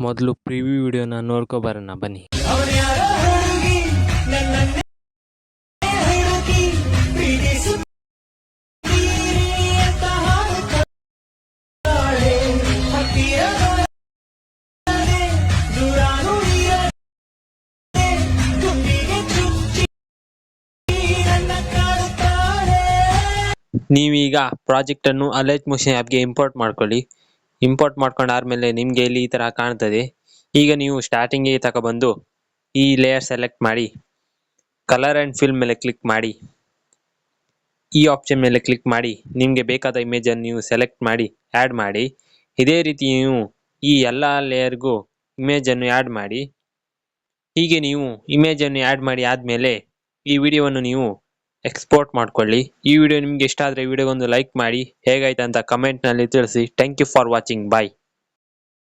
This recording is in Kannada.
ಮೊದಲು ಪ್ರಿವ್ಯೂ ವಿಡಿಯೋನ ನೋಡ್ಕೊ ಬರೋಣ ಬನ್ನಿ. ನೀವೀಗ ಪ್ರಾಜೆಕ್ಟ್ ಅನ್ನು ಅಲೈಟ್ ಮೋಷನ್ ಆ್ಯಪ್ಗೆ ಇಂಪೋರ್ಟ್ ಮಾಡ್ಕೊಳ್ಳಿ. ಇಂಪೋರ್ಟ್ ಮಾಡ್ಕೊಂಡಾದ್ಮೇಲೆ ನಿಮಗೆ ಇಲ್ಲಿ ಈ ತರ ಕಾಣ್ತದೆ. ಈಗ ನೀವು ಸ್ಟಾರ್ಟಿಂಗ್ಗೆ ತಗೊಬಂದು ಈ ಲೇಯರ್ ಸೆಲೆಕ್ಟ್ ಮಾಡಿ, ಕಲರ್ ಅಂಡ್ ಫಿಲ್ ಮೇಲೆ ಕ್ಲಿಕ್ ಮಾಡಿ, ಈ ಆಪ್ಷನ್ ಮೇಲೆ ಕ್ಲಿಕ್ ಮಾಡಿ ನಿಮಗೆ ಬೇಕಾದ ಇಮೇಜ್ ಅನ್ನು ನೀವು ಸೆಲೆಕ್ಟ್ ಮಾಡಿ ಆ್ಯಡ್ ಮಾಡಿ. ಇದೇ ರೀತಿ ನೀವು ಈ ಎಲ್ಲ ಲೇಯರ್ಗೂ ಇಮೇಜ್ ಅನ್ನು ಆ್ಯಡ್ ಮಾಡಿ. ಹೀಗೆ ನೀವು ಇಮೇಜ್ ಅನ್ನು ಆ್ಯಡ್ ಮಾಡಿ ಆದಮೇಲೆ ಈ ವಿಡಿಯೋವನ್ನು ನೀವು ಎಕ್ಸ್ಪೋರ್ಟ್ ಮಾಡ್ಕೊಳ್ಳಿ. ಈ ವಿಡಿಯೋ ನಿಮ್ಗೆ ಇಷ್ಟ ಆದರೆ ವಿಡಿಯೋಗೊಂದು ಲೈಕ್ ಮಾಡಿ, ಹೇಗಾಯ್ತು ಅಂತ ಕಮೆಂಟ್ನಲ್ಲಿ ತಿಳಿಸಿ. Thank you for watching. Bye.